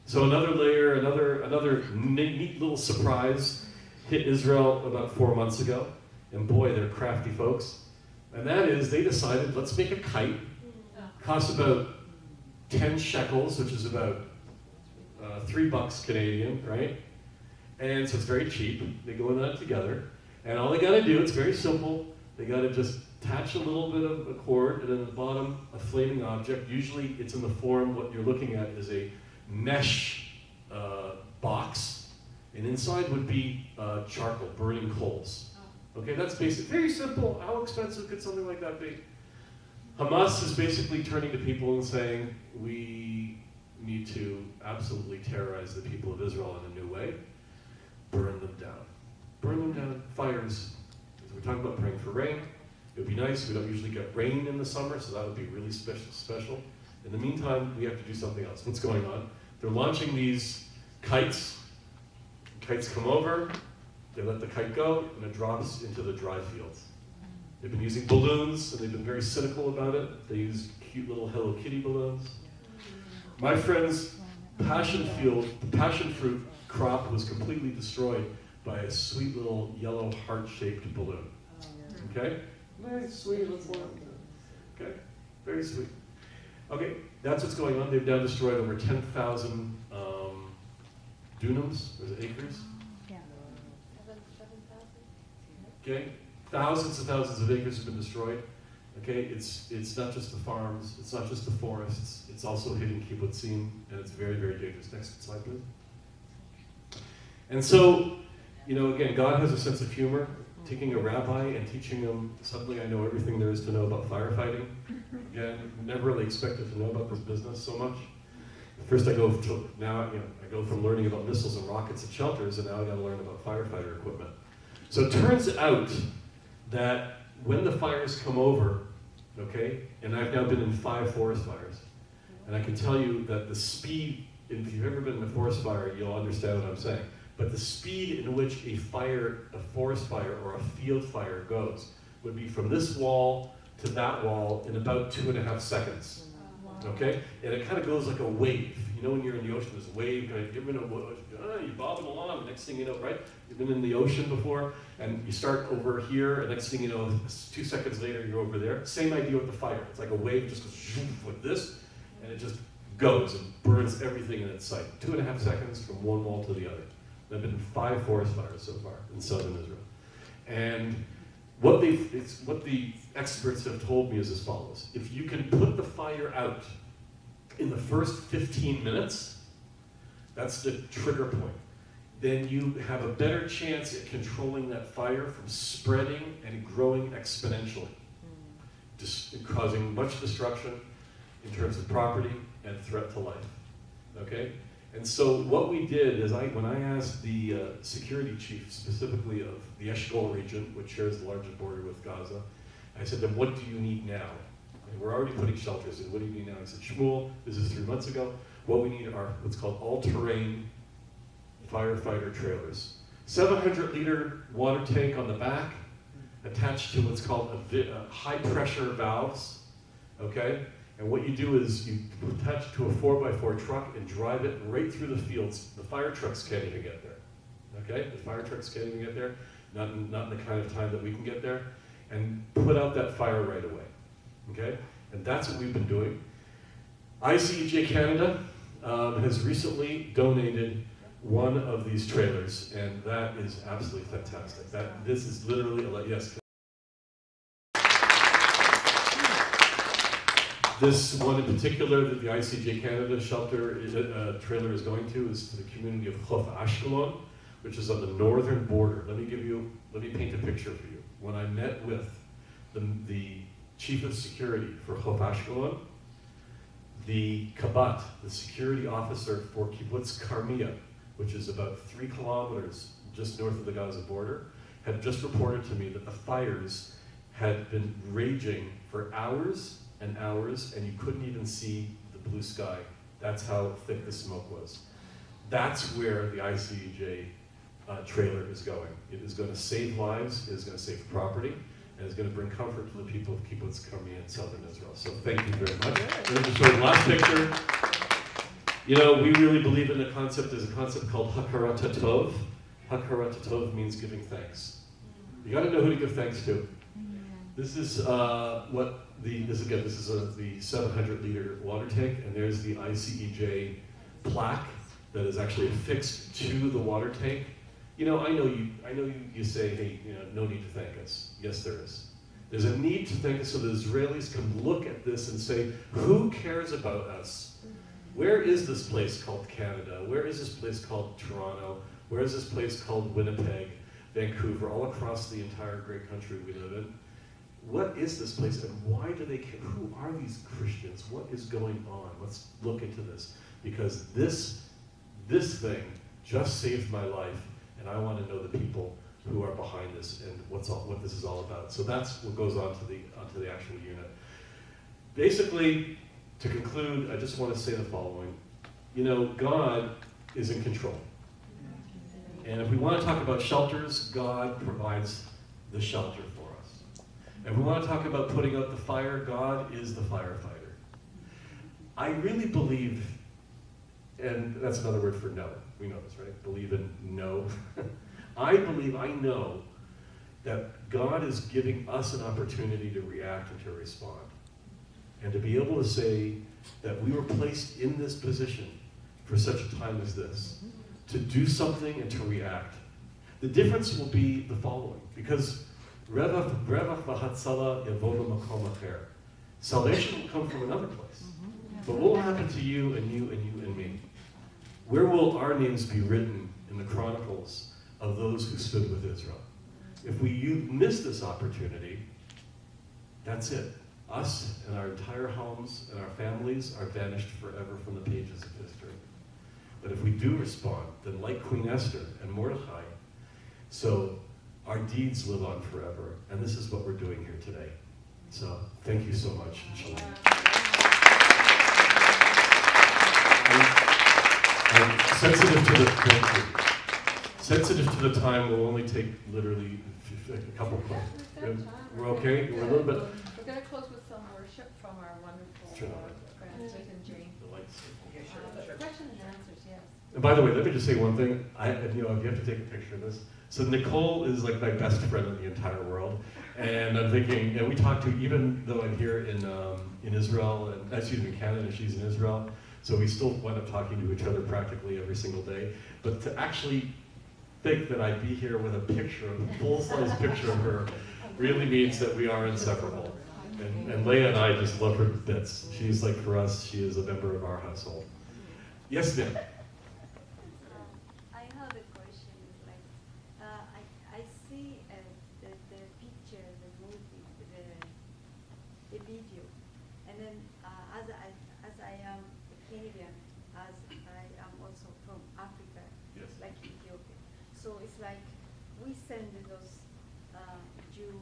So another layer, another neat little surprise hit Israel about 4 months ago, and boy, they're crafty folks. And that is, they decided, let's make a kite. Costs about 10 shekels, which is about $3 Canadian, right? And so it's very cheap. They go in that together. And all they gotta do, it's very simple. They got to just attach a little bit of a cord, and then at the bottom, a flaming object. Usually it's in the form, what you're looking at is a mesh box, and inside would be charcoal, burning coals. Okay, that's basic, very simple. How expensive could something like that be? Hamas is basically turning to people and saying, we need to absolutely terrorize the people of Israel in a new way. Burn them down. Burn them down. Fires. We're talking about praying for rain. It would be nice. We don't usually get rain in the summer, so that would be really special. In the meantime, we have to do something else. What's going on? They're launching these kites. Kites come over, they let the kite go, and it drops into the dry fields. They've been using balloons, and they've been very cynical about it. They use cute little Hello Kitty balloons. My friend's passion fruit crop was completely destroyed by a sweet little yellow heart-shaped balloon. Okay? Nice, sweet, let's laugh. Okay? Very sweet. Okay, that's what's going on. They've now destroyed over 10,000 dunams, or is it acres? Yeah. 7,000? Okay? Thousands and thousands of acres have been destroyed. Okay, it's not just the farms, it's not just the forests, it's also hitting kibbutzim, and it's very, very dangerous. Next slide, please. And so, again, God has a sense of humor. Taking a rabbi and teaching him, suddenly I know everything there is to know about firefighting. Again, never really expected to know about this business so much. First I go from learning about missiles and rockets and shelters, and now I gotta learn about firefighter equipment. So it turns out that when the fires come over, okay, and I've now been in 5 forest fires, and I can tell you that the speed, if you've ever been in a forest fire, you'll understand what I'm saying, but the speed in which a forest fire or a field fire goes would be from this wall to that wall in about 2.5 seconds. Okay? And it kind of goes like a wave. When you're in the ocean, there's a wave, you're in you bobbing along, the next thing you know, right? You've been in the ocean before, and you start over here, and next thing you know, 2 seconds later, you're over there. Same idea with the fire. It's like a wave just goes like this, and it just goes and burns everything in its sight. 2.5 seconds from one wall to the other. There have been 5 forest fires so far in southern Israel. And what the experts have told me is as follows. If you can put the fire out in the first 15 minutes, that's the trigger point, then you have a better chance at controlling that fire from spreading and growing exponentially, just causing much destruction in terms of property and threat to life, okay? And so what we did is when I asked the security chief, specifically of the Eshkol region, which shares the largest border with Gaza, I said to him, what do you need now? And we're already putting shelters in, what do you need now? He said, Shmuel, this is 3 months ago, what we need are what's called all-terrain firefighter trailers. 700-liter water tank on the back, attached to what's called high-pressure valves, okay? And what you do is you attach it to a 4x4 truck and drive it right through the fields. The fire trucks can't even get there, okay? The fire trucks can't even get there, not in the kind of time that we can get there, and put out that fire right away, okay? And that's what we've been doing. ICEJ Canada has recently donated one of these trailers, and that is absolutely fantastic. This is literally, yes. This one in particular that the ICJ Canada shelter trailer is going to is to the community of Chof Ashkelon, which is on the northern border. Let me paint a picture for you. When I met with the chief of security for Chof Ashkelon, the Kabat, the security officer for Kibbutz Karmia, which is about 3 kilometers just north of the Gaza border, had just reported to me that the fires had been raging for hours and hours, and you couldn't even see the blue sky. That's how thick the smoke was. That's where the ICEJ trailer is going. It is going to save lives, it is going to save property, and it's going to bring comfort to the people of Kibbutz Karmia in southern Israel. So thank you very much. And then just show the last picture. We really believe in a concept. There's a concept called Hakarat HaTov. Hakarat HaTov means giving thanks. You got to know who to give thanks to. This is this is the 700-liter water tank, and there's the ICEJ plaque that is actually affixed to the water tank. I know you say, hey, no need to thank us. Yes, there is. There's a need to think so the Israelis can look at this and say, who cares about us? Where is this place called Canada? Where is this place called Toronto? Where is this place called Winnipeg, Vancouver, all across the entire great country we live in? What is this place and why do they care? Who are these Christians? What is going on? Let's look into this, because this thing just saved my life, and I want to know the people who are behind this and what this is all about. So that's what goes on onto the actual unit. Basically, to conclude, I just want to say the following. You know, God is in control. And if we want to talk about shelters, God provides the shelter for us. And if we want to talk about putting out the fire, God is the firefighter. I really believe, and that's another word for no. We know this, right? Believe in no. I know that God is giving us an opportunity to react and to respond. And to be able to say that we were placed in this position for such a time as this, to do something and to react. The difference will be the following, because salvation will come from another place. But what will happen to you and you and you and me? Where will our names be written in the chronicles of those who stood with Israel? If we miss this opportunity, that's it. Us and our entire homes and our families are vanished forever from the pages of history. But if we do respond, then like Queen Esther and Mordecai, so our deeds live on forever. And this is what we're doing here today. So thank you so much. Shalom. And sensitive to the time, we'll only take literally a couple of questions. We're okay? We're a little bit. We're going to close with some worship from our wonderful friends, Rick and Jane. The lights. Question and answers, yes. And by the way, let me just say one thing. You have to take a picture of this. So Nicole is like my best friend in the entire world, and I'm thinking, and we talked to, even though I'm here in Israel, and Canada, she's in Israel, so we still wind up talking to each other practically every single day. But to actually think that I'd be here with a picture, a full-size picture of her, really means that we are inseparable. And Leah and I just love her to bits. She's like, for us, she is a member of our household. Yes, ma'am. I have a question. Like, I see the picture, the movie, the video, and then as I am a Canadian, as I am also from Africa, Yes. like Ethiopia. So it's like we send those Jew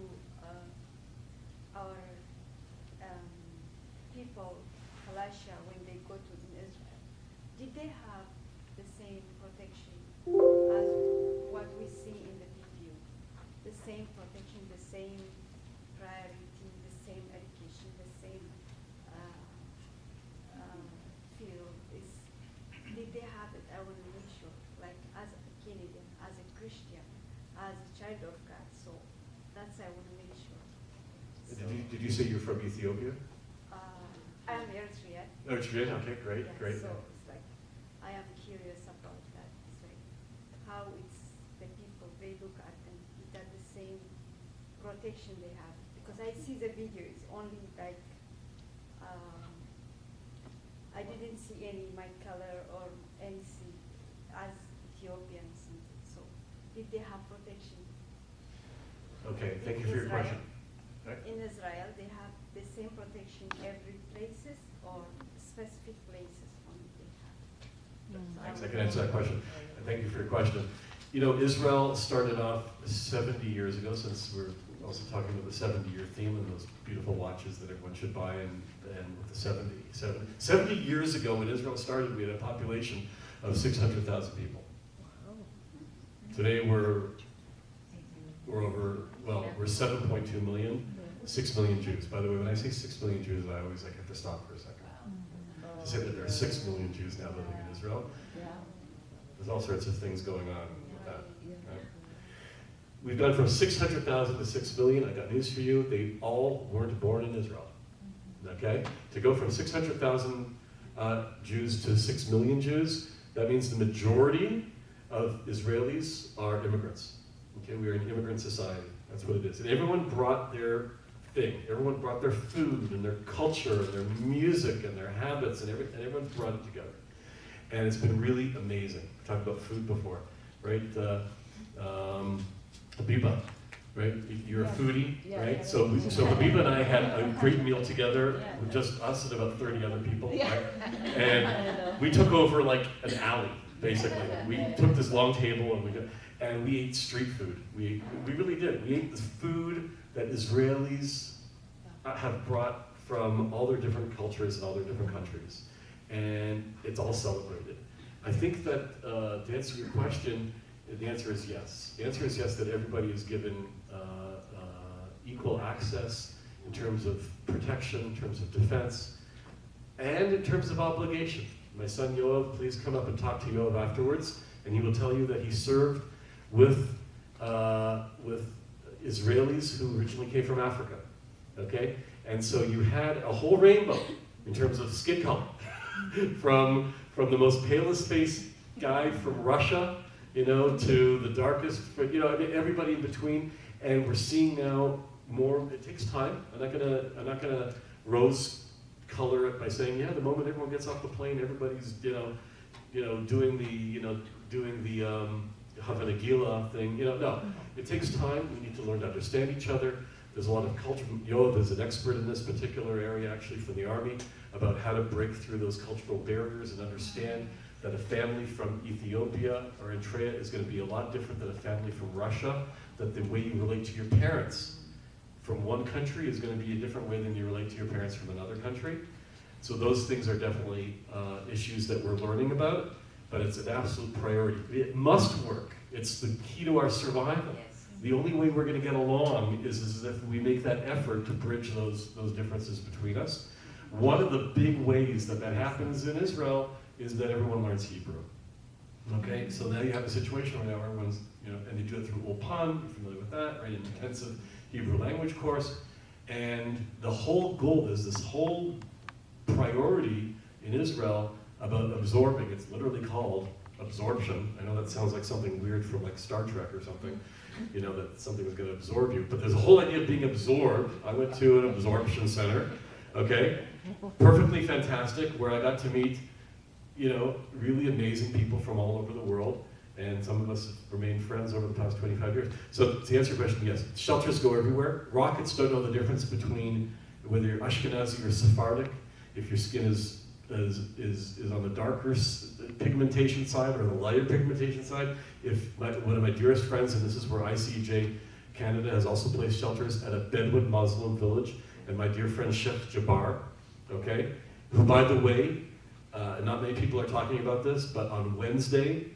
our people, Halasha, when they go to Israel. Did they have the same protection as what we see in the video? The same protection, the same priority, the same education, the same field? Did they have it? I want to make sure, like as a Canadian, as a Christian, as a child of God. So that's I want to make sure. Did you say you're from Ethiopia? I am Eritrean. Oh, Eritrea? Okay, great, Yeah, great. so it's like, I am curious about that. It's like, how it's the people, they look at and is that the same protection they have? Because I see the video, it's only like, I didn't see any my color or anything as Ethiopians. So, did they have protection? Okay, thank you for your question. Right. In Israel, they have the same protection every places or specific places only they have. Thanks, I can answer that question. And thank you for your question. You know, Israel started off 70 years ago, since we're also talking about the 70-year theme and those beautiful watches that everyone should buy, and with the 70 years ago when Israel started, we had a population of 600,000 people. Today we're 7.2 million, 6 million Jews. By the way, when I say 6 million Jews, I always have to stop for a second. To say that there are 6 million Jews now living in Israel, there's all sorts of things going on with that. Right? We've gone from 600,000 to 6 million. I got news for you. They all weren't born in Israel. Okay? To go from 600,000 Jews to 6 million Jews, that means the majority of Israelis are immigrants. Okay, we are an immigrant society. That's what it is. And everyone brought their thing. Everyone brought their food and their culture and their music and their habits and everyone brought it together. And it's been really amazing. We talked about food before, right? Habiba, right? You're a foodie, Yeah, right? yeah. So Habiba and I had a great meal together with just us and about 30 other people, right? And we took over like an alley, basically. We took this long table and we ate street food. We really did. We ate the food that Israelis have brought from all their different cultures and all their different countries. And it's all celebrated. I think that to answer your question, the answer is yes. The answer is yes, that everybody is given equal access in terms of protection, in terms of defense, and in terms of obligation. My son Yoav, please come up and talk to Yoav afterwards, and he will tell you that he served with Israelis who originally came from Africa, okay? And so you had a whole rainbow in terms of skin color, from the most palest faced guy from Russia, you know, to the darkest, you know, I mean, everybody in between. And we're seeing now more. It takes time. I'm not gonna rose color it by saying, yeah, the moment everyone gets off the plane, everybody's doing the Havana Gila thing. You know, no, it takes time. We need to learn to understand each other. There's a lot of culture. Yoav is an expert in this particular area, actually, from the Army, about how to break through those cultural barriers and understand that a family from Ethiopia or Eritrea is going to be a lot different than a family from Russia, that the way you relate to your parents from one country is going to be a different way than you relate to your parents from another country. So those things are definitely issues that we're learning about, but it's an absolute priority. It must work. It's the key to our survival. Yes. The only way we're going to get along is if we make that effort to bridge those differences between us. One of the big ways that happens in Israel is that everyone learns Hebrew. Okay, so now you have a situation where now everyone's, and they do it through Ulpan, you're familiar with that, right? An intensive Hebrew language course. And the whole goal is this whole priority in Israel about absorbing. It's literally called absorption. I know that sounds like something weird from like Star Trek or something, that something was going to absorb you. But there's a whole idea of being absorbed. I went to an absorption center, okay? Perfectly fantastic, where I got to meet really amazing people from all over the world, and some of us have remained friends over the past 25 years. So to answer your question, yes, shelters go everywhere. Rockets don't know the difference between whether you're Ashkenazi or Sephardic, if your skin is on the darker pigmentation side or the lighter pigmentation side. If one of my dearest friends, and this is where ICJ Canada has also placed shelters at a Bedouin Muslim village, and my dear friend Sheikh Jabbar, okay, who, by the way, not many people are talking about this, but on Wednesday,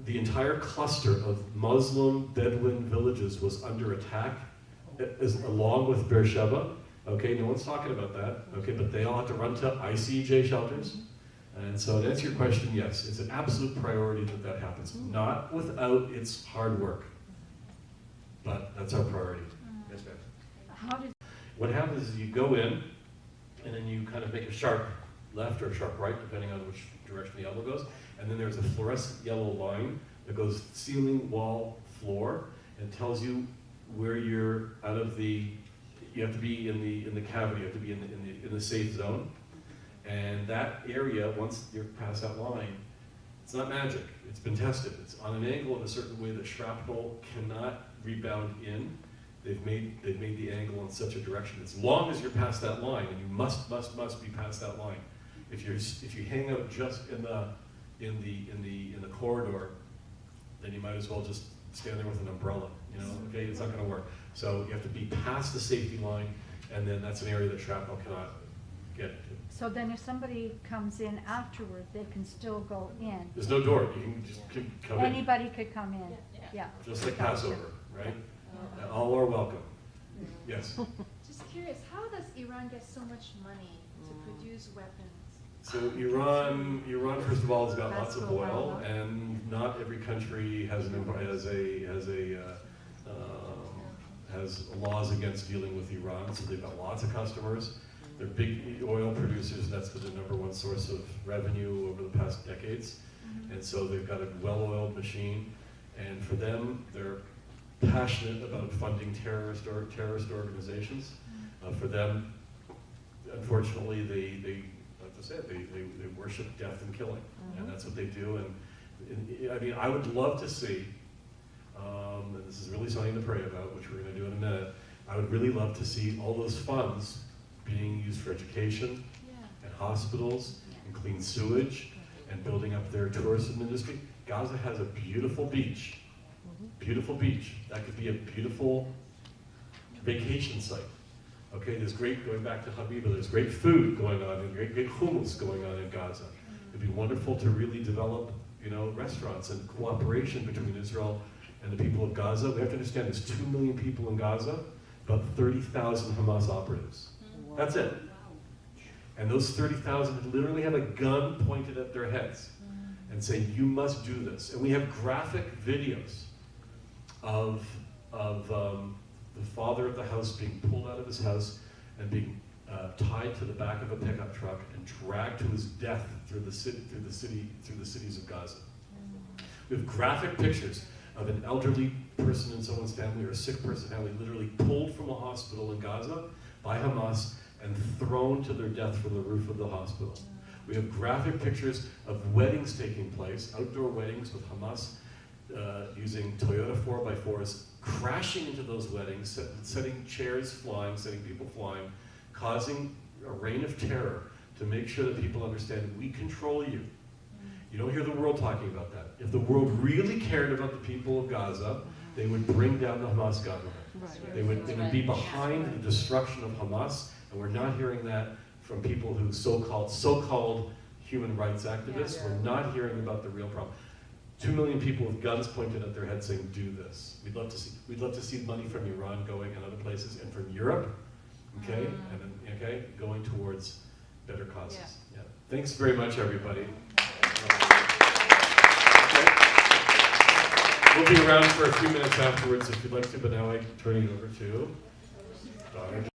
the entire cluster of Muslim Bedouin villages was under attack, along with Beersheba. Okay, no one's talking about that. Okay, but they all had to run to ICJ shelters. And so to answer your question, yes, it's an absolute priority that happens. Not without its hard work, but that's our priority. Yes, ma'am. What happens is you go in, and then you kind of make a sharp left or sharp right, depending on which direction the elbow goes. And then there's a fluorescent yellow line that goes ceiling, wall, floor, and tells you where you're out of the. You have to be in the cavity. You have to be in the safe zone. And that area, once you're past that line, it's not magic. It's been tested. It's on an angle in a certain way that shrapnel cannot rebound in. They've made the angle in such a direction. As long as you're past that line, and you must be past that line. If you hang out just in the corridor, then you might as well just stand there with an umbrella. Okay, it's not going to work. So you have to be past the safety line, and then that's an area that shrapnel cannot get into. So then if somebody comes in afterward, they can still go in? There's no door. You can just come in. Anybody could come in? Yeah. Just like Passover, right? All are welcome. Yes. Just curious, how does Iran get so much money to produce weapons? So Iran first of all has got lots of oil, and not every country has laws against dealing with Iran. So they've got lots of customers. They're big oil producers. That's been the #1 source of revenue over the past decades. And so they've got a well-oiled machine. And for them, they're passionate about funding terrorist organizations. For them, unfortunately, they like I said, they worship death and killing, and that's what they do. And I mean, I would love to see, and this is really something to pray about, which we're going to do in a minute. I would really love to see all those funds being used for education and hospitals and clean sewage and building up their tourism industry. Gaza has a beautiful beach. Beautiful beach. That could be a beautiful vacation site. Okay, there's great, going back to Habiba, there's great food going on and great hummus going on in Gaza. It'd be wonderful to really develop, you know, restaurants and cooperation between Israel and the people of Gaza. We have to understand there's 2 million people in Gaza, about 30,000 Hamas operatives. That's it. And those 30,000 literally have a gun pointed at their heads and say, you must do this. And we have graphic videos of the father of the house being pulled out of his house and being tied to the back of a pickup truck and dragged to his death through the cities of Gaza. We have graphic pictures of an elderly person in someone's family or a sick person family literally pulled from a hospital in Gaza by Hamas and thrown to their death from the roof of the hospital. We have graphic pictures of weddings taking place, outdoor weddings with Hamas using Toyota 4x4s, crashing into those weddings, setting chairs flying, setting people flying, causing a reign of terror to make sure that people understand we control you. You don't hear the world talking about that. If the world really cared about the people of Gaza, they would bring down the Hamas government. Right. They would be behind the destruction of Hamas, and we're not hearing that from people who so-called human rights activists. We're not hearing about the real problem. 2 million people with guns pointed at their heads saying, do this. We'd love to see money from Iran going and other places, and from Europe, okay, and then, okay, going towards better causes. Yeah. Thanks very much, everybody. We'll be around for a few minutes afterwards if you'd like to, but now I turn it over to Dr.